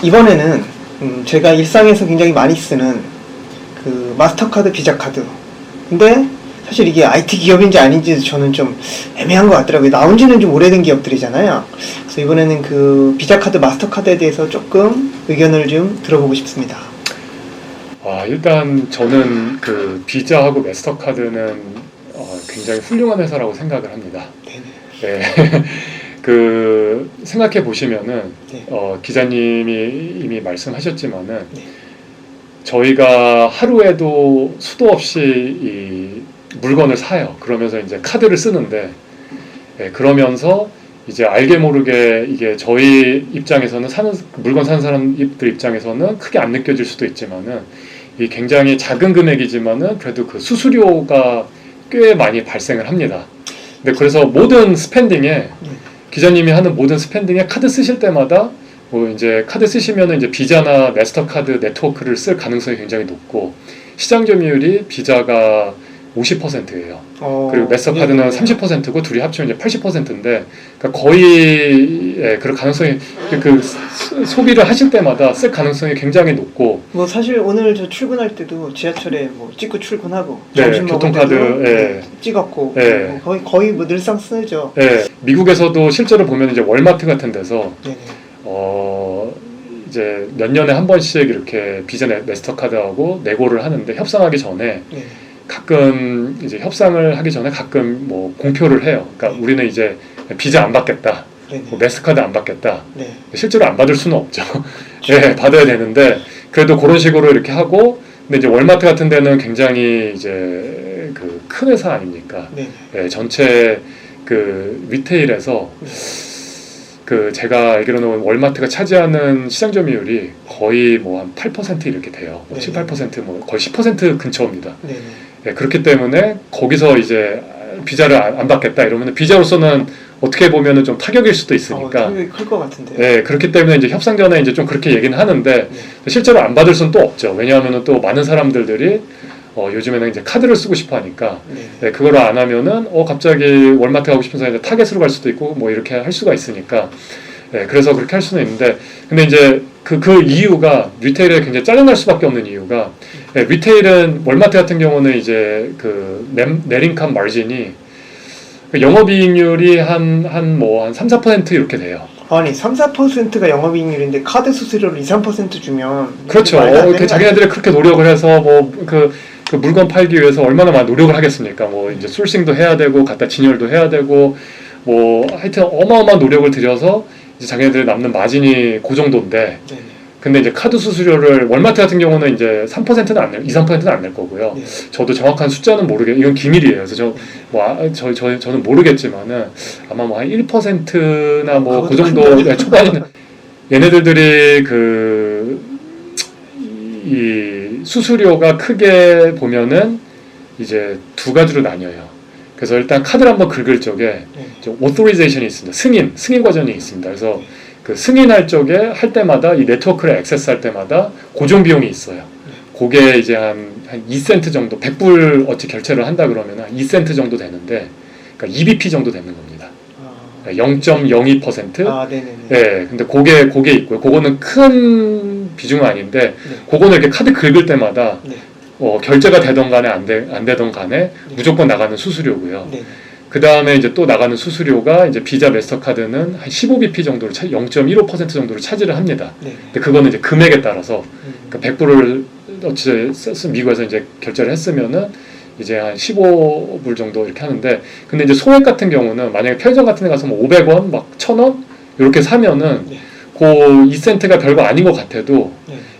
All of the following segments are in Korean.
이번에는 제가 일상에서 굉장히 많이 쓰는 그 마스터카드, 비자카드. 근데 사실 이게 IT 기업인지 아닌지 저는 좀 애매한 것 같더라고요. 나온 지는 좀 오래된 기업들이잖아요. 그래서 이번에는 그 비자카드, 마스터카드에 대해서 조금 의견을 좀 들어보고 싶습니다. 일단 저는 그 비자하고 마스터카드는 굉장히 훌륭한 회사라고 생각을 합니다. 네네. 네. 그 생각해 보시면은 네. 기자님이 이미 말씀하셨지만은 네. 저희가 하루에도 수도 없이 이 물건을 사요. 그러면서 이제 카드를 쓰는데, 그러면서 이제 알게 모르게 이게 저희 입장에서는 물건 사는 사람들 입장에서는 크게 안 느껴질 수도 있지만은 이 굉장히 작은 금액이지만은 그래도 그 수수료가 꽤 많이 발생을 합니다. 근데 그래서 모든 스pen딩에 기자님이 하는 모든 스pen딩에 카드 쓰실 때마다 뭐 이제 카드 쓰시면은 이제 비자나 마스터카드 네트워크를 쓸 가능성이 굉장히 높고 시장 점유율이 비자가 50%예요. 그리고 마스터카드는 30%고 둘이 합치면 이제 80%인데 그러니까 거의 그런 가능성이 그 소비를 하실 때마다 쓸 가능성이 굉장히 높고 뭐 사실 오늘 저 출근할 때도 지하철에 뭐 찍고 출근하고 네, 점심 먹을 교통카드 때도 찍었고 뭐 거의 뭐 늘상 쓰죠. 네, 미국에서도 실제로 보면 이제 월마트 같은 데서 네네. 이제 몇 년에 한 번씩 이렇게 비자 마스터카드하고 내고를 하는데 협상하기 전에 네네. 가끔 이제 협상을 하기 전에 가끔 뭐 공표를 해요. 그러니까 우리는 이제 비자 안 받겠다, 뭐 마스터카드 안 받겠다. 네. 실제로 안 받을 수는 없죠. 네, 받아야 되는데 그래도 그런 식으로 이렇게 하고 근데 이제 월마트 같은 데는 굉장히 이제 그 큰 회사 아닙니까? 네, 전체 그 리테일에서 그 제가 알기로는 월마트가 차지하는 시장 점유율이 거의 뭐 한 8% 이렇게 돼요. 뭐 7, 8% 뭐 거의 10% 근처입니다. 네, 그렇기 때문에 거기서 이제 비자를 안 받겠다 이러면 비자로서는 어떻게 보면은 좀 타격일 수도 있으니까. 타격이 클 것 같은데요. 네, 그렇기 때문에 이제 협상 전에 이제 좀 그렇게 얘기는 하는데 실제로 안 받을 수는 또 없죠. 왜냐하면은 또 많은 사람들이 요즘에는 이제 카드를 쓰고 싶어 하니까 네, 그거를 안 하면은 갑자기 월마트 가고 싶은 사람이 타겟으로 갈 수도 있고 뭐 이렇게 할 수가 있으니까 그래서 그렇게 할 수는 있는데 근데 이제 그 이유가 리테일에 굉장히 짜증날 수밖에 없는 이유가 리테일은 월마트 같은 경우는 이제 그 net 마진이 영업이익률이 한 3, 4% 이렇게 돼요. 아니 3, 4%가 영업이익률인데 카드 수수료를 2, 3% 주면 그렇죠. 자기네들이 그렇게 노력을 해서 그 물건 팔기 위해서 얼마나 많은 노력을 하겠습니까? 뭐 이제 솔싱도 해야 되고 갖다 진열도 해야 되고 뭐 하여튼 어마어마한 노력을 들여서 이제 자기네들 남는 마진이 그 정도인데 근데 이제 카드 수수료를 월마트 같은 경우는 이제 3%는 안 낼, 2, 3%는 안 낼 거고요. 저도 정확한 숫자는 이건 기밀이에요. 그래서 저는 모르겠지만은 아마 뭐 한 1%나 뭐 그 정도 초반에는 얘네들이 이 수수료가 크게 보면은 이제 두 가지로 나뉘어요. 그래서 일단 카드를 한번 긁을 적에 authorization이 있습니다. 승인 과정이 있습니다. 그래서 그 승인할 적에 할 때마다 이 네트워크를 액세스할 때마다 고정 비용이 있어요. 그게 이제 한 2센트 정도, 100불 어치 결제를 한다 그러면 한 2센트 정도 되는데, 그러니까 2bp 정도 되는 겁니다. 0.02%. 네, 근데 그게 있고요. 그거는 큰 비중은 아닌데, 그거는 이렇게 카드 긁을 때마다 결제가 되던 간에 안 되던 간에 무조건 나가는 수수료고요. 그 다음에 이제 또 나가는 수수료가 이제 비자 마스터카드는 한 15bp 정도로 0.15% 정도로 차지를 합니다. 근데 그거는 이제 금액에 따라서 그러니까 100불을 미국에서 이제 결제를 했으면은 이제 한 15불 정도 이렇게 하는데 근데 이제 소액 같은 경우는 만약에 편의점 같은 데 가서 뭐 500원, 막 1000원 이렇게 사면은 그 2센트가 별거 아닌 것 같아도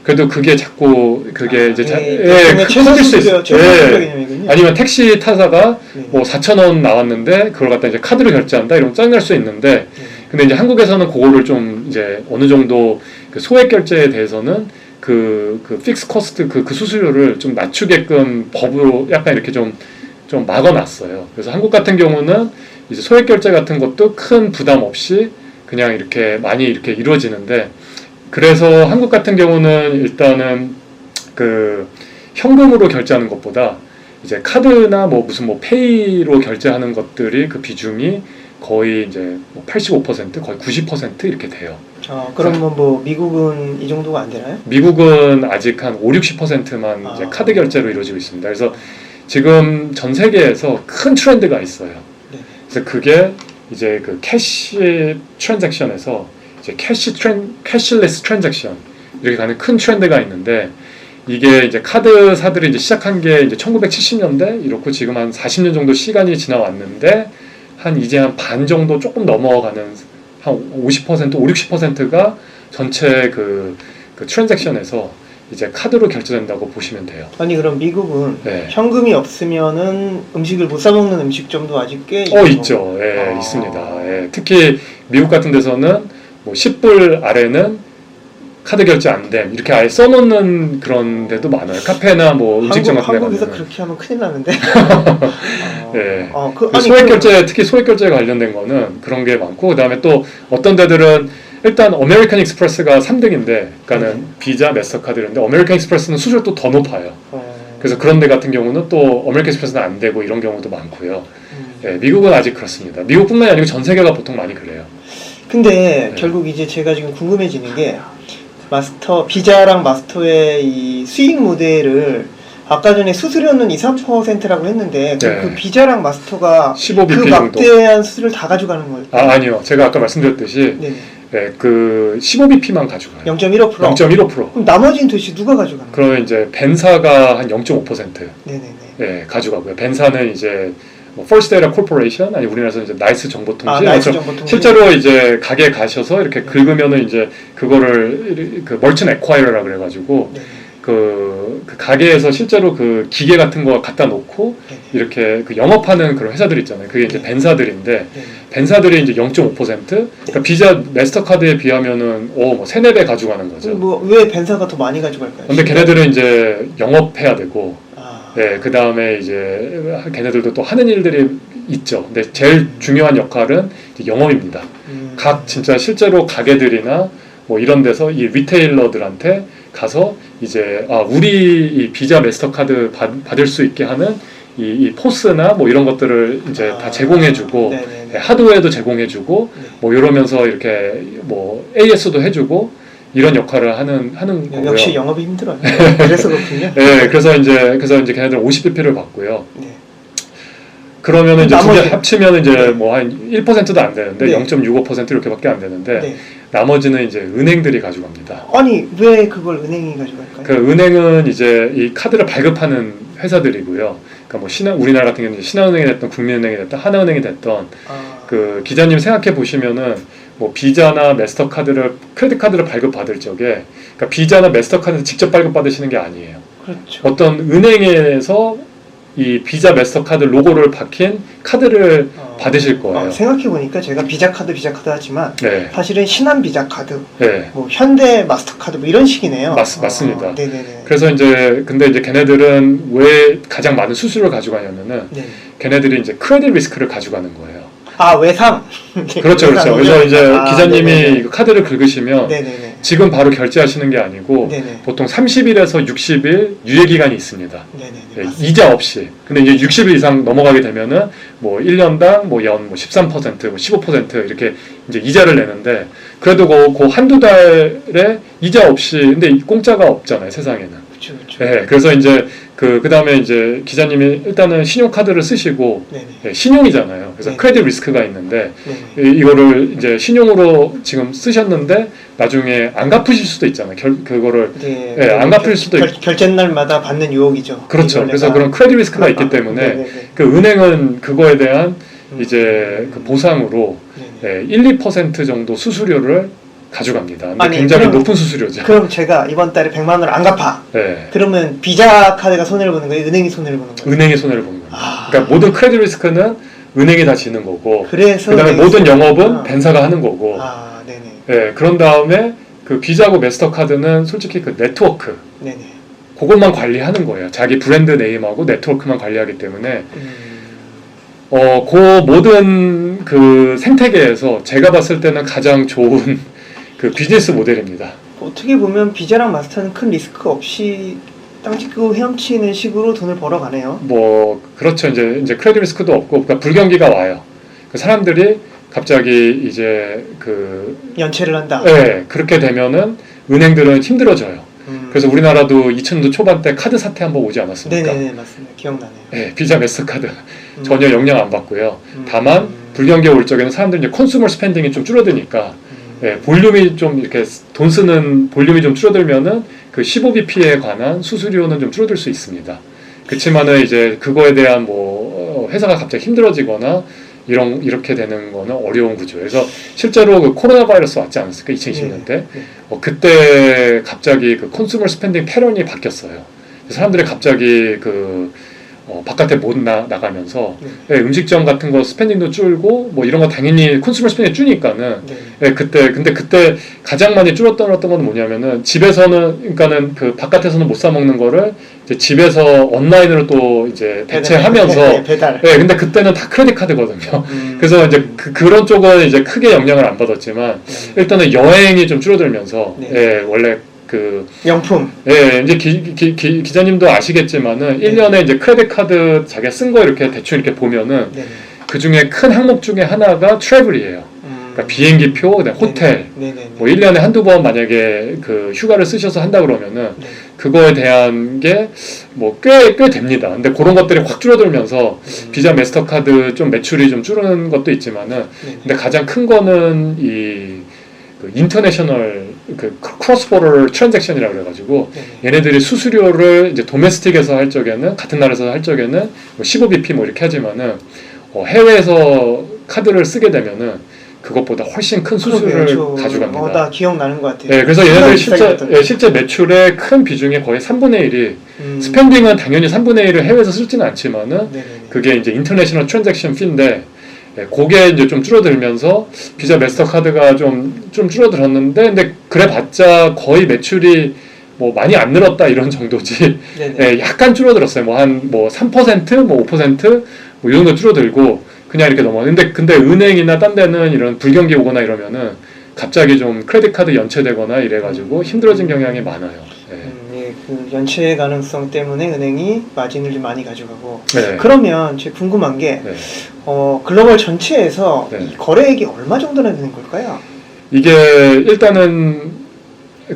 그래도 그게 자꾸 그게 이제 커질 수 있어요. 아니면 택시 타다가 뭐 4,000원 나왔는데 그걸 갖다 이제 카드로 결제한다 이러면 짜증날 수 있는데 근데 이제 한국에서는 그거를 좀 이제 어느 정도 그 소액 결제에 대해서는 그 픽스 코스트 그 수수료를 좀 낮추게끔 법으로 약간 이렇게 좀 막아놨어요. 그래서 한국 같은 경우는 이제 소액 결제 같은 것도 큰 부담 없이 그냥 이렇게 많이 이렇게 이루어지는데 그래서 한국 같은 경우는 일단은 그 현금으로 결제하는 것보다 이제 카드나 뭐 무슨 뭐 페이로 결제하는 것들이 그 비중이 거의 이제 85% 거의 90% 이렇게 돼요. 그러면 뭐 미국은 이 정도가 안 되나요? 미국은 아직 한 5, 60%만 이제 카드 결제로 이루어지고 있습니다. 그래서 지금 전 세계에서 큰 트렌드가 있어요. 네. 그래서 그게 이제 그 캐시 트랜잭션에서 이제 캐시레스 트랜잭션 이렇게 가는 큰 트렌드가 있는데, 이게 이제 카드사들이 이제 시작한 게 이제 1970년대 이렇고 지금 한 40년 정도 시간이 지나왔는데, 이제 한 반 정도 조금 넘어가는 한 50%, 5, 60%가 전체 그 트랜잭션에서 이제 카드로 결제된다고 보시면 돼요. 아니 그럼 미국은 네. 현금이 없으면은 음식을 못 사 먹는 음식점도 아직 꽤 있죠. 예, 있습니다. 예, 특히 미국 같은 데서는 뭐 10불 아래는 카드 결제 안 됨 이렇게 아예 써놓는 그런 데도 많아요. 카페나 뭐 음식점 같은 데 가면. 한국에서 그렇게 하면 큰일 나는데. 네. 아니, 소액 결제, 특히 소액 결제 관련된 거는 그런 게 많고, 그다음에 또 어떤 데들은 일단 아메리칸 익스프레스가 3등인데, 그러니까는 비자, 마스터카드인데 아메리칸 익스프레스는 수수료 또 더 높아요. 그래서 그런 데 같은 경우는 또 아메리칸 익스프레스는 안 되고 이런 경우도 많고요. 예, 미국은 아직 그렇습니다. 미국뿐만이 아니고 전 세계가 보통 많이 그래요. 근데 결국 이제 제가 지금 궁금해지는 게, 비자랑 마스터의 이 수익 모델을 아까 전에 수수료는 2, 3%라고 했는데 그 비자랑 마스터가 15bp 그 막대한 수수료를 다 가져가는 거예요? 아니요. 제가 아까 말씀드렸듯이 그 15bp만 가져가요. 0.15%? 0.15%. 그럼 나머지는 도대체 누가 가져가는 거예요? 그러면 이제 벤사가 한 0.5% 네네네. 가져가고요. 벤사는 이제 First Data Corporation, 아니 우리나라에서 이제 나이스 정보통신. 나이스 정보통신. 실제로 이제 가게에 가셔서 이렇게 긁으면은 이제 그거를 그 멀천 액콰이어라 그래가지고 그 가게에서 실제로 그 기계 같은 거 갖다 놓고 이렇게 그 영업하는 그런 회사들 있잖아요. 그게 이제 벤사들인데, 벤사들이 이제 0.5%, 그러니까 비자 마스터카드에 비하면은 뭐 3, 4배 가져가는 거죠. 뭐 왜 벤사가 더 많이 가져갈까요? 근데 걔네들은 이제 영업해야 되고, 그 다음에 이제 걔네들도 또 하는 일들이 있죠. 근데 제일 중요한 역할은 영업입니다. 각 진짜 실제로 가게들이나 뭐 이런 데서 이 리테일러들한테 가서 이제 우리 이 비자 마스터카드 받을 수 있게 하는 이 포스나 뭐 이런 것들을 이제 다 제공해주고, 하드웨어도 제공해주고, 뭐 이러면서 이렇게 뭐 AS도 해주고 이런 역할을 하는 거고요. 역시 영업이 힘들어요. 그래서 그렇군요. 그래서 이제 걔네들은 50bp를 받고요. 그러면 이제 두 개 합치면 이제 뭐 한 1%도 안 되는데 0.65% 이렇게밖에 안 되는데 나머지는 이제 은행들이 가져갑니다. 아니 왜 그걸 은행이 가져갈까요? 그 은행은 이제 이 카드를 발급하는 회사들이고요. 그러니까 뭐 우리나라 같은 경우는 신한은행이 됐던 국민은행이 됐던 하나은행이 됐던 그 기자님 생각해 보시면은 뭐 비자나 마스터카드를 크레딧 카드를 발급받을 적에, 그러니까 비자나 마스터카드에서 직접 발급받으시는 게 아니에요. 그렇죠. 어떤 은행에서 이 비자 마스터카드 로고를 박힌 카드를 받으실 거예요. 생각해보니까 제가 비자카드 하지만 사실은 신한 비자카드, 뭐 현대 마스터카드 뭐 이런 식이네요. 맞습니다. 네네네. 그래서 이제 근데 이제 걔네들은 왜 가장 많은 수수료를 가져가냐면은 걔네들이 이제 크레딧 리스크를 가져가는 거예요. 외상. 그렇죠. 그래서 이제 기자님이 이거 카드를 긁으시면 지금 바로 결제하시는 게 아니고 보통 30일에서 60일 유예 기간이 있습니다. 이자 없이. 근데 이제 60일 이상 넘어가게 되면은 뭐 1년당 뭐 연 13%, 뭐 15% 이렇게 이제 이자를 내는데, 그래도 그 한두 달에 이자 없이, 근데 공짜가 없잖아요, 세상에는. 그렇죠. 그래서 이제 그다음에 이제 기자님이 일단은 신용카드를 쓰시고, 신용이잖아요. 그래서 크레딧 리스크가 있는데, 이거를 이제 신용으로 지금 쓰셨는데 나중에 안 갚으실 수도 있잖아요. 그거를 안 갚을 수도 있고, 결제 날마다 받는 유혹이죠. 그렇죠. 그래서 그런 크레딧 리스크가 있기 때문에 그 은행은 그거에 대한 이제 그 보상으로 1, 2% 정도 수수료를 가져갑니다. 근데 굉장히 높은 수수료죠. 그럼 제가 이번 달에 100만 원을 안 갚아. 그러면 비자 카드가 손해를 보는 거예요? 은행이 손해를 보는 거예요? 은행이 손해를 보는 겁니다. 그러니까 모든 크레딧 리스크는 은행이 다 지는 거고, 그래서 그다음에 모든 영업은 벤사가 하는 거고. 그런 다음에 그 비자고 마스터카드는 솔직히 그 네트워크, 그것만 관리하는 거예요. 자기 브랜드 네임하고 네트워크만 관리하기 때문에 그 모든 그 생태계에서 제가 봤을 때는 가장 좋은 그 비즈니스 모델입니다. 어떻게 보면 비자랑 마스터는 큰 리스크 없이 땅 찍고 헤엄치는 식으로 돈을 벌어가네요. 뭐 그렇죠. 이제 크레딧 리스크도 없고, 그러니까 불경기가 와요. 그 사람들이 갑자기 이제 그 연체를 한다. 네, 그렇게 되면은 은행들은 힘들어져요. 그래서 우리나라도 2000년도 초반 때 카드 사태 한번 오지 않았습니까? 네네 맞습니다. 기억나네요. 네, 비자 마스터카드 전혀 영향 안 받고요. 다만 불경기가 올 적에는 사람들이 이제 컨슈머 스펜딩이 좀 줄어드니까 볼륨이 좀 이렇게 돈 쓰는 볼륨이 좀 줄어들면은 그 15bp에 관한 수수료는 좀 줄어들 수 있습니다. 그렇지만은 이제 그거에 대한 뭐 회사가 갑자기 힘들어지거나 이렇게 되는 거는 어려운 구조예요. 그래서 실제로 그 코로나 바이러스 왔지 않았을까? 2020년대. 그때 갑자기 그 컨슈머 스펜딩 패런이 바뀌었어요. 사람들이 갑자기 그 바깥에 못 나가면서 음식점 같은 거 스펜딩도 줄고 뭐 이런 거 당연히 컨슈머 스펜딩이 줄니까는 근데 그때 가장 많이 줄었던 건 뭐냐면은 집에서는 그러니까는 그 바깥에서는 못 사 먹는 거를 이제 집에서 온라인으로 또 이제 대체하면서 배달. 근데 그때는 다 크레딧 카드거든요. 그래서 이제 그런 쪽은 이제 크게 영향을 안 받았지만 일단은 여행이 좀 줄어들면서 원래 그 명품. 이제 기자님도 아시겠지만은 1년에 이제 크레딧 카드 자기가 쓴 거 이렇게 대충 이렇게 보면은 그 중에 큰 항목 중에 하나가 트래블이에요. 그러니까 비행기표, 그다음에 호텔. 뭐 1년에 한두 번 만약에 그 휴가를 쓰셔서 한다 그러면은 그거에 대한 게 뭐 꽤 됩니다. 근데 그런 것들이 확 줄어들면서 비자 마스터카드 좀 매출이 좀 줄는 것도 있지만은 근데 가장 큰 거는 그 인터내셔널 그 크로스보더 트랜잭션이라고 그래가지고 얘네들이 수수료를 이제 도메스틱에서 할 적에는 같은 나라에서 할 적에는 뭐 15bp 뭐 이렇게 하지만은 해외에서 카드를 쓰게 되면은 그것보다 훨씬 큰 수수료를 가져갑니다. 나 기억나는 것 같아요. 네, 그래서 얘네들이 실제 매출의 큰 비중이 거의 3분의 1이 스펜딩은 당연히 3분의 1을 해외에서 쓰지는 않지만은 그게 이제 인터내셔널 트랜잭션 피인데 그게 이제 좀 줄어들면서 비자 마스터카드가 좀 줄어들었는데 근데 그래봤자 거의 매출이 뭐 많이 안 늘었다 이런 정도지. 약간 줄어들었어요. 뭐 한 뭐 3% 뭐 5% 뭐 이 정도 줄어들고 그냥 이렇게 넘어갔는데 근데 은행이나 딴 데는 이런 불경기 오거나 이러면은 갑자기 좀 크레딧 카드 연체되거나 이래가지고 힘들어진 경향이 많아요. 그 연체 가능성 때문에 은행이 마진을 좀 많이 가져가고. 그러면 제가 궁금한 게 글로벌 전체에서 이 거래액이 얼마 정도나 되는 걸까요? 이게 일단은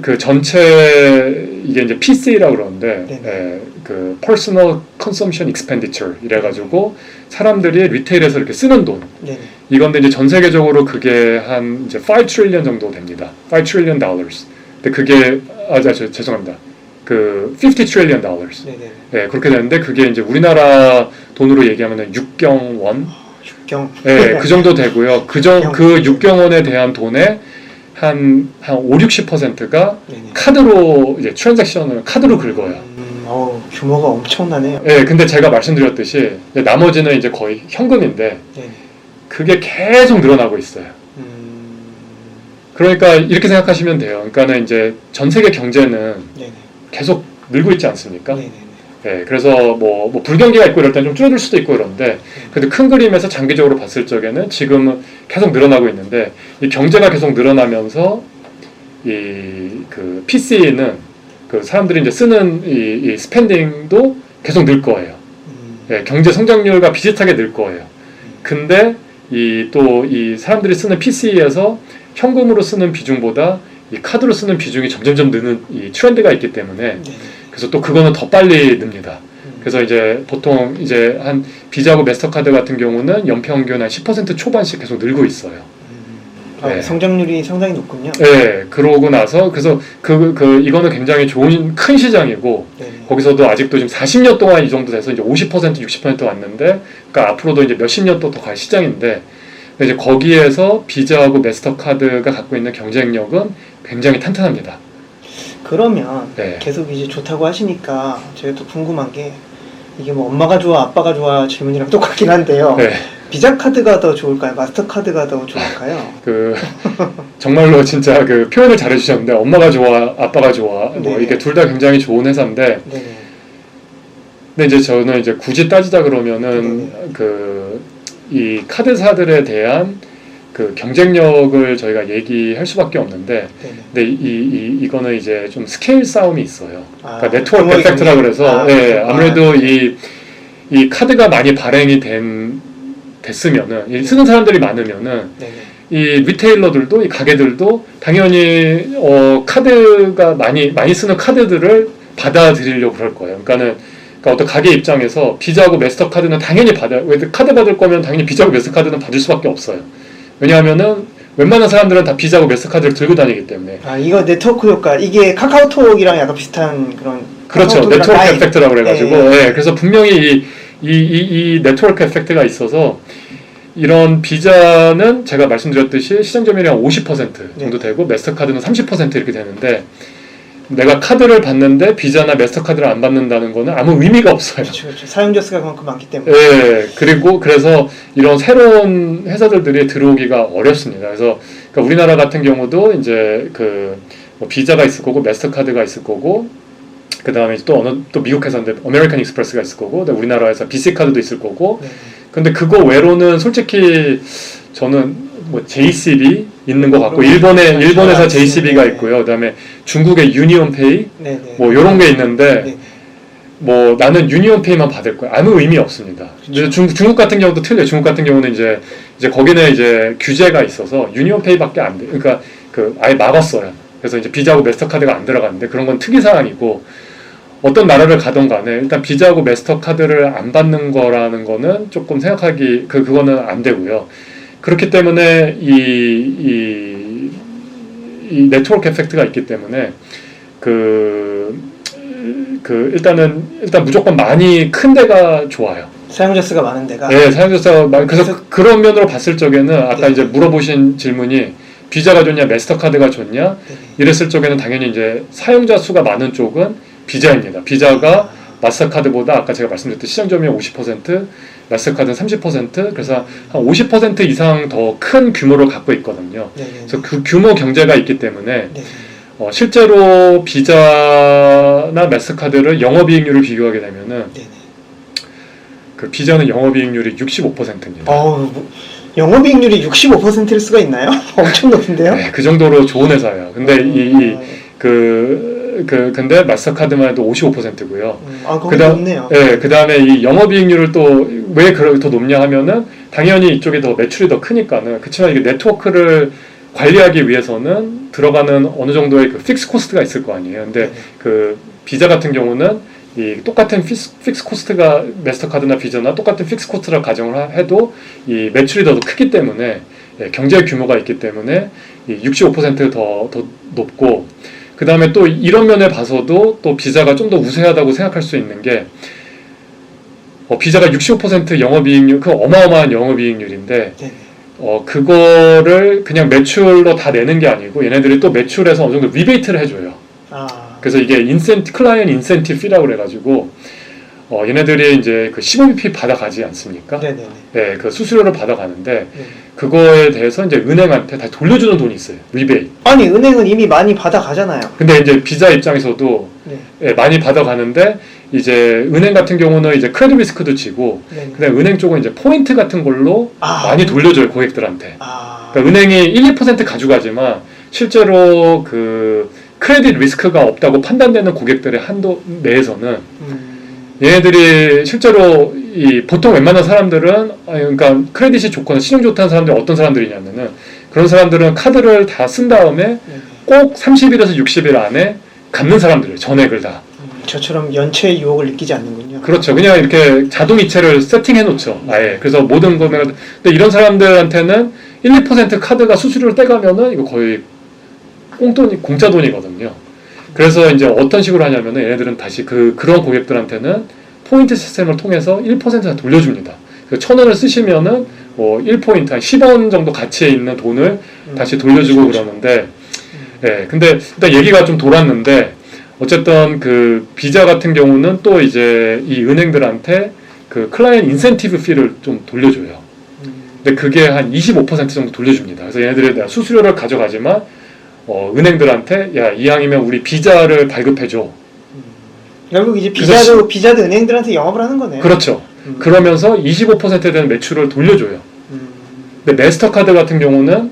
그 전체 이게 이제 PC라고 그러는데 그 Personal Consumption Expenditure 이래가지고 사람들이 리테일에서 이렇게 쓰는 돈 이건데 이제 전 세계적으로 그게 한 이제 5 trillion 정도 됩니다. 5 trillion dollars. 근데 그게 죄송합니다. 그 50 trillion dollars. 그렇게 되는데 그게 이제 우리나라 돈으로 얘기하면은 6경 원. 6경. 그 정도 되고요. 그 6경 원에 대한 돈의 한 5-60%가 카드로 이제 트랜잭션을 카드로 긁어요. 규모가 엄청나네요. 근데 제가 말씀드렸듯이 나머지는 이제 거의 현금인데 그게 계속 늘어나고 있어요. 그러니까 이렇게 생각하시면 돼요. 그러니까는 이제 전 세계 경제는 계속 늘고 있지 않습니까? 그래서 뭐 불경기가 있고 이럴 때는 좀 줄어들 수도 있고 그런데 근데 큰 그림에서 장기적으로 봤을 적에는 지금은 계속 늘어나고 있는데 이 경제가 계속 늘어나면서 그 PC는 그 사람들이 이제 쓰는 이 스펜딩도 계속 늘 거예요. 경제 성장률과 비슷하게 늘 거예요. 근데 또 이 사람들이 쓰는 PC에서 현금으로 쓰는 비중보다 이 카드로 쓰는 비중이 점점점 느는 이 트렌드가 있기 때문에 그래서 또 그거는 더 빨리 늡니다. 그래서 이제 보통 이제 한 비자하고 마스터카드 같은 경우는 연평균 한 10% 초반씩 계속 늘고 있어요. 성장률이 상당히 높군요. 그러고 나서 그래서 이거는 굉장히 좋은 큰 시장이고 거기서도 아직도 지금 40년 동안 이 정도 돼서 이제 50% 60% 왔는데 그러니까 앞으로도 이제 몇십 년 또 더 갈 시장인데 이제 거기에서 비자하고 마스터카드가 갖고 있는 경쟁력은 굉장히 탄탄합니다. 그러면 계속 이제 좋다고 하시니까 제가 또 궁금한 게 이게 뭐 엄마가 좋아 아빠가 좋아 질문이랑 똑같긴 한데요. 비자 카드가 더 좋을까요? 마스터카드가 더 좋을까요? 정말로 진짜 그 표현을 잘해주셨는데 엄마가 좋아 아빠가 좋아 뭐 이게 둘 다 굉장히 좋은 회사인데 근데 이제 저는 이제 굳이 따지자 그러면은 이 카드사들에 대한 그 경쟁력을 저희가 얘기할 수밖에 없는데 근데 이거는 이제 좀 스케일 싸움이 있어요. 그러니까 네트워크 에펙트라 그래서 아무래도 이 카드가 많이 발행이 된 됐으면은 이 쓰는 사람들이 많으면은 네네. 이 리테일러들도 이 가게들도 당연히 카드가 많이 쓰는 카드들을 받아들이려고 그럴 거예요. 그러니까 어떤 가게 입장에서 비자하고 마스터카드는 당연히 왜 카드 받을 거면 당연히 비자하고 마스터카드는 받을 수밖에 없어요. 왜냐하면은 웬만한 사람들은 다 비자하고 마스터카드를 들고 다니기 때문에. 아, 이거 네트워크 효과. 이게 카카오톡이랑 약간 비슷한 그런. 그렇죠. 네트워크 라인. 에펙트라고 그래가지고. 네. 예, 그래서 분명히 이 네트워크 에펙트가 있어서 이런 비자는 제가 말씀드렸듯이 시장 점유율이 50% 정도 되고 마스터카드는 30% 이렇게 되는데 내가 카드를 받는데 비자나 마스터카드를 안 받는다는 거는 아무 의미가 없어요. 그렇죠. 사용자 수가 그만큼 많기 때문에. 예, 그래서 이런 새로운 회사들이 들어오기가 어렵습니다. 그래서 그러니까 우리나라 같은 경우도 이제 뭐 비자가 있을 거고 마스터카드가 있을 거고 그 다음에 또 미국 회사인데 아메리칸 익스프레스가 있을 거고 우리나라에서 BC 카드도 있을 거고. 네. 근데 그거 외로는 솔직히 저는 뭐 JCB 있는 것 같고 일본에서 JCB가 있고요. 그다음에 중국의 유니온페이 뭐 이런 게 있는데 뭐 나는 유니온페이만 받을 거야. 아무 의미 없습니다. 근데 중국 같은 경우도 틀려요. 중국 같은 경우는 이제 거기는 이제 규제가 있어서 유니온페이밖에 안 돼. 그러니까 아예 막았어요. 그래서 이제 비자하고 마스터카드가 안 들어가는데 그런 건 특이 사항이고. 어떤 나라를 가던 간에 일단 비자하고 마스터카드를 안 받는 거라는 거는 조금 생각하기 그거는 안 되고요. 그렇기 때문에 이 네트워크 에펙트가 있기 때문에 일단 무조건 많이 큰 데가 좋아요. 사용자 수가 많은 데가. 네, 사용자 수가 그래서 그런 면으로 봤을 적에는 아까 이제 물어보신 질문이 비자가 좋냐 마스터카드가 좋냐 이랬을 적에는 당연히 이제 사용자 수가 많은 쪽은 비자입니다. 비자가 마스터카드보다 아까 제가 말씀드렸듯이 시장 점유율 50%, 마스터카드는 30%, 그래서 한 50% 이상 더 큰 규모를 갖고 있거든요. 그래서 그 규모 경제가 있기 때문에 실제로 비자나 마스터카드를 영업이익률을 비교하게 되면은 그 비자는 영업이익률이 65%입니다. 영업이익률이 65%일 수가 있나요? 엄청 높은데요? 네, 그 정도로 좋은 회사예요. 근데 근데 마스터카드만 해도 55%고요. 높네요. 네, 그 다음에 이 영업이익률을 또 왜 더 높냐 하면은 당연히 이쪽에 더 매출이 더 크니까는 그렇지만 이게 네트워크를 관리하기 위해서는 들어가는 어느 정도의 픽스 코스트가 있을 거 아니에요. 근데 비자 같은 경우는 이 똑같은 픽스 코스트가 마스터카드나 비자나 똑같은 픽스 코스트라 가정을 해도 이 매출이 더 크기 때문에 경제 규모가 있기 때문에 65%가 더 높고 그 다음에 또 이런 면에 봐서도 또 비자가 좀 더 우세하다고 생각할 수 있는 게 비자가 65% 영업이익률, 그 어마어마한 영업이익률인데 그거를 그냥 매출로 다 내는 게 아니고 얘네들이 또 매출에서 어느 정도 리베이트를 해줘요. 그래서 이게 클라이언 인센티브 피라고 그래가지고 얘네들이 이제 15bp 받아가지 않습니까? 네, 그 수수료를 받아가는데 그거에 대해서 이제 은행한테 다시 돌려주는 돈이 있어요. 리베이트. 아니 은행은 이미 많이 받아가잖아요. 근데 이제 비자 입장에서도 많이 받아가는데 이제 은행 같은 경우는 이제 크레딧 리스크도 지고 그다음에 은행 쪽은 이제 포인트 같은 걸로 많이 돌려줘요 고객들한테. 그러니까 은행이 1~2% 가져가지만 실제로 크레딧 리스크가 없다고 판단되는 고객들의 한도 내에서는 얘네들이 실제로 보통 웬만한 사람들은 그러니까 크레딧이 좋거나 신용 좋다는 사람들이 어떤 사람들이냐면은 그런 사람들은 카드를 다 쓴 다음에 꼭 30일에서 60일 안에 갚는 사람들이에요. 전액을 다. 저처럼 연체의 유혹을 느끼지 않는군요. 그렇죠. 그냥 이렇게 자동이체를 세팅해 놓죠. 아예. 그래서 모든 금액을. 근데 이런 사람들한테는 1~2% 카드가 수수료를 떼가면은 이거 거의 공짜 돈이거든요. 그래서 이제 어떤 식으로 하냐면은 얘네들은 다시 그런 고객들한테는 포인트 시스템을 통해서 1% 돌려줍니다. 1,000원을 쓰시면은 뭐 1포인트, 한 10원 정도 가치에 있는 돈을 다시 돌려주고 그러는데, 근데 일단 얘기가 좀 돌았는데, 어쨌든 비자 같은 경우는 또 이제 이 은행들한테 클라이언트 인센티브 피를 좀 돌려줘요. 근데 그게 한 25% 정도 돌려줍니다. 그래서 얘네들이 수수료를 가져가지만, 은행들한테 야 이왕이면 우리 비자를 발급해줘. 결국 이제 비자도 은행들한테 영업을 하는 거네요. 그렇죠. 그러면서 25%에 대한 매출을 돌려줘요. 근데 마스터카드 같은 경우는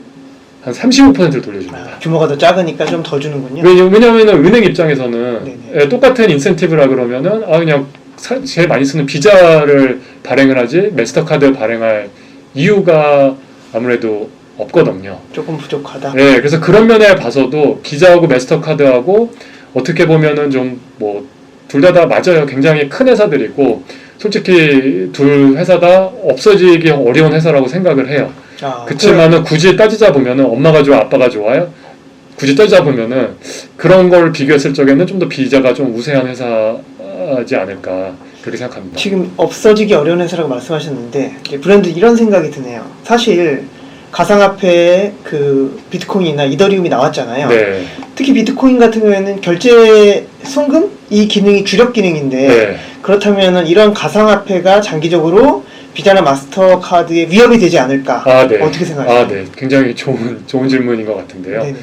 한 35%를 돌려줍니다. 규모가 더 작으니까 좀 더 주는군요. 왜냐하면 은행 입장에서는 똑같은 인센티브라 그러면은 그냥 제일 많이 쓰는 비자를 발행을 하지 마스터카드 발행할 이유가 아무래도 없거든요. 조금 부족하다. 네, 그래서 그런 면에 봐서도 비자하고 마스터카드하고 어떻게 보면은 좀 뭐 둘 다 맞아요. 굉장히 큰 회사들이고 솔직히 둘 회사 다 없어지기 어려운 회사라고 생각을 해요. 그렇지만은 굳이 따지자 보면은 엄마가 좋아, 아빠가 좋아요? 굳이 따지자 보면은 그런 걸 비교했을 적에는 좀 더 비자가 좀 우세한 회사지 않을까 그렇게 생각합니다. 지금 없어지기 어려운 회사라고 말씀하셨는데 브랜드 이런 생각이 드네요. 사실 가상화폐에 그 비트코인이나 이더리움이 나왔잖아요. 네. 특히 비트코인 같은 경우에는 결제 송금 이 기능이 주력 기능인데 네. 그렇다면은 이런 가상화폐가 장기적으로 비자나 마스터카드에 위협이 되지 않을까? 네. 어떻게 생각하세요? 네. 굉장히 좋은 질문인 것 같은데요. 네네.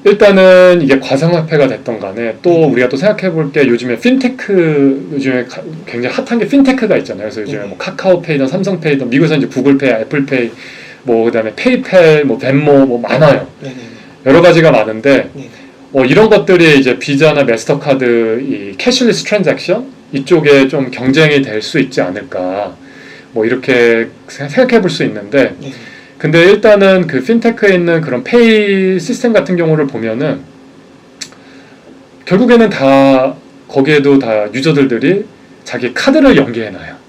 일단은 이게 가상화폐가 됐던 간에 또 우리가 또 생각해 볼 게 요즘에 핀테크, 요즘에 굉장히 핫한 게 핀테크가 있잖아요. 그래서 요즘에 뭐 카카오페이든 삼성페이든 미국에서 이제 구글페이, 애플페이, 뭐 그다음에 페이팔, 뭐 벤모 뭐 많아요. 네네. 여러 가지가 많은데 네네. 이런 것들이 이제 비자나 마스터카드 이 캐시리스 트랜잭션 이쪽에 좀 경쟁이 될 수 있지 않을까 뭐 이렇게 생각해 볼 수 있는데 네네. 근데 일단은 그 핀테크에 있는 그런 페이 시스템 같은 경우를 보면은 결국에는 다 거기에도 다 유저들이 자기 카드를 연계해놔요.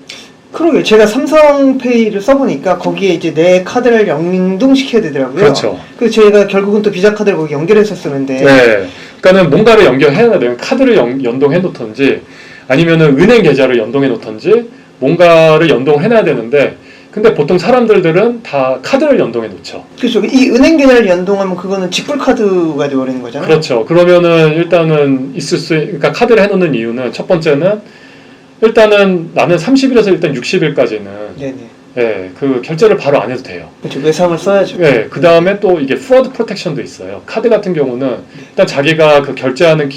그러게요. 제가 삼성페이를 써보니까 거기에 이제 내 카드를 연동시켜야 되더라고요. 그렇죠. 그래서 저희가 결국은 또 비자 카드를 거기 연결해서 쓰는데. 네. 그러니까는 뭔가를 연결해야 돼요. 카드를 연동해 놓던지 아니면은 은행 계좌를 연동해 놓던지 뭔가를 연동해놔야 되는데 근데 보통 사람들은 다 카드를 연동해 놓죠. 그렇죠. 이 은행 계좌를 연동하면 그거는 직불 카드가 되어버리는 거잖아요. 그렇죠. 그러면은 일단은 그러니까 카드를 해놓는 이유는 첫 번째는 일단은 나는 30일에서 일단 60일까지는 네네. 예, 그 결제를 바로 안 해도 돼요. 그렇죠. 외상을 써야죠. 예, 그 다음에 또 이게 프로드 프로텍션도 있어요. 카드 같은 경우는 일단 자기가 그 결제하는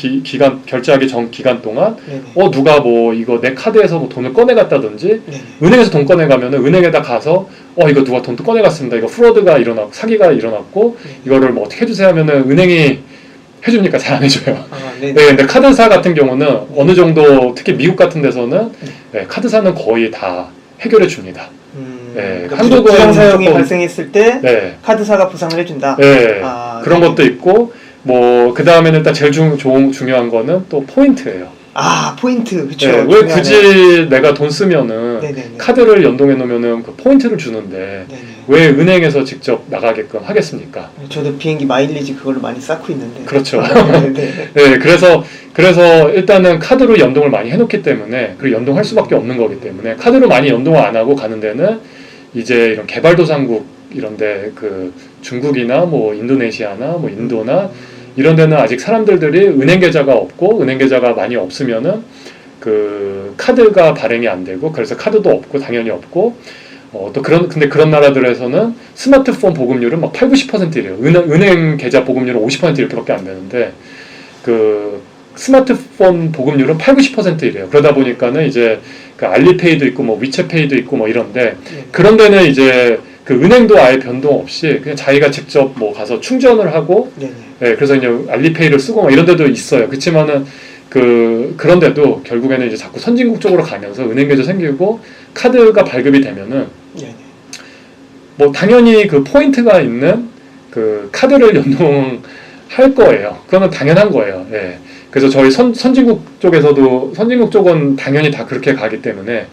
결제하기 전 기간 동안 네네. 누가 뭐 이거 내 카드에서 뭐 돈을 꺼내갔다든지 네네. 은행에서 돈 꺼내가면은 은행에다 가서 이거 누가 돈 꺼내갔습니다. 이거 프로드가 일어났고 사기가 일어났고 이거를 뭐 어떻게 해주세요 하면은 은행이 해줍니까? 잘 안 해줘요. 네네. 네, 근데 카드사 같은 경우는 어느 정도 특히 미국 같은 데서는 카드사는 거의 다 해결해 줍니다. 네, 그러니까 한국은 부정 사용이 조금, 발생했을 때 네, 카드사가 보상을 해준다. 네, 그런 네네. 것도 있고 뭐 그 다음에는 일단 제일 중요한 거는 또 포인트예요. 포인트. 그렇죠. 네, 왜 굳이 내가 돈 쓰면은 네네네. 카드를 연동해 놓으면은 그 포인트를 주는데 네네. 왜 은행에서 직접 나가게끔 하겠습니까? 저도 비행기 마일리지 그걸로 많이 쌓고 있는데. 그렇죠. 네네. 네, 그래서 일단은 카드로 연동을 많이 해놓기 때문에 그리고 연동할 수밖에 없는 거기 때문에 카드로 많이 연동을 안 하고 가는 데는 이제 이런 개발도상국 이런데 그 중국이나 뭐 인도네시아나 뭐 인도나 이런 데는 아직 사람들이 은행 계좌가 없고 은행 계좌가 많이 없으면은 그 카드가 발행이 안 되고 그래서 카드도 없고 당연히 없고 또 근데 그런 나라들에서는 스마트폰 보급률은 막 80-90%이래요. 은행 계좌 보급률은 50% 이렇게밖에 안 되는데 그 스마트폰 보급률은 80-90%이래요. 그러다 보니까는 이제 그 알리페이도 있고 뭐 위챗페이도 있고 뭐 이런데 그런 데는 이제 그 은행도 아예 변동 없이 그냥 자기가 직접 뭐 가서 충전을 하고 그래서 이제 알리페이를 쓰고 막 이런 데도 있어요. 그렇지만은 그런데도 결국에는 이제 자꾸 선진국 쪽으로 가면서 은행 계좌 생기고 카드가 발급이 되면은 뭐 당연히 그 포인트가 있는 그 카드를 연동할 거예요. 그거는 당연한 거예요. 예. 그래서 저희 선진국 쪽은 당연히 다 그렇게 가기 때문에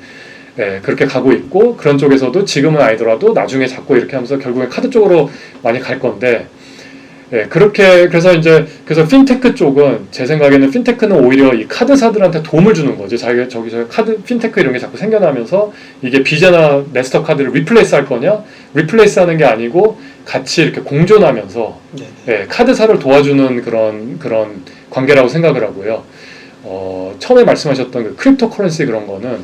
그렇게 가고 있고 그런 쪽에서도 지금은 아니더라도 나중에 자꾸 이렇게 하면서 결국엔 카드 쪽으로 많이 갈 건데 그래서 핀테크 쪽은 제 생각에는 핀테크는 오히려 이 카드사들한테 도움을 주는 거죠. 저기 카드 핀테크 이런 게 자꾸 생겨나면서 이게 비자나 마스터카드를 리플레이스 할 거냐? 리플레이스 하는 게 아니고 같이 이렇게 공존하면서 카드사를 도와주는 그런 관계라고 생각을 하고요. 처음에 말씀하셨던 그 크립토 커런시 그런 거는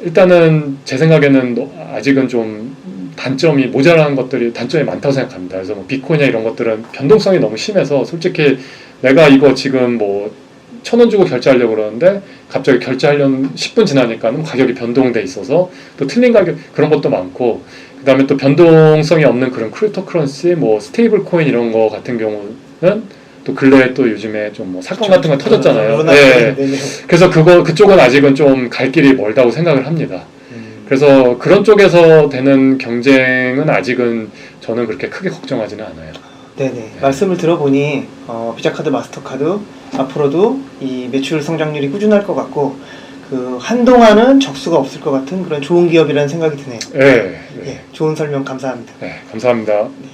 일단은 제 생각에는 아직은 좀 단점이 많다고 생각합니다. 그래서 뭐 비트코인이나 이런 것들은 변동성이 너무 심해서 솔직히 내가 이거 지금 뭐 1,000원 주고 결제하려고 그러는데 갑자기 결제하려면 10분 지나니까는 가격이 변동돼 있어서 또 틀린 가격 그런 것도 많고 그 다음에 또 변동성이 없는 그런 크립토 커런시 뭐 스테이블 코인 이런 거 같은 경우는 또 근래에 또 요즘에 좀 뭐 사건 같은 거 터졌잖아요. 그래서 그쪽은 아직은 좀 갈 길이 멀다고 생각을 합니다. 그래서 그런 쪽에서 되는 경쟁은 아직은 저는 그렇게 크게 걱정하지는 않아요. 네네. 말씀을 들어보니 비자카드, 마스터카드 앞으로도 이 매출 성장률이 꾸준할 것 같고 그 한동안은 적수가 없을 것 같은 그런 좋은 기업이라는 생각이 드네요. 네. 예, 좋은 설명 감사합니다. 네, 감사합니다. 네.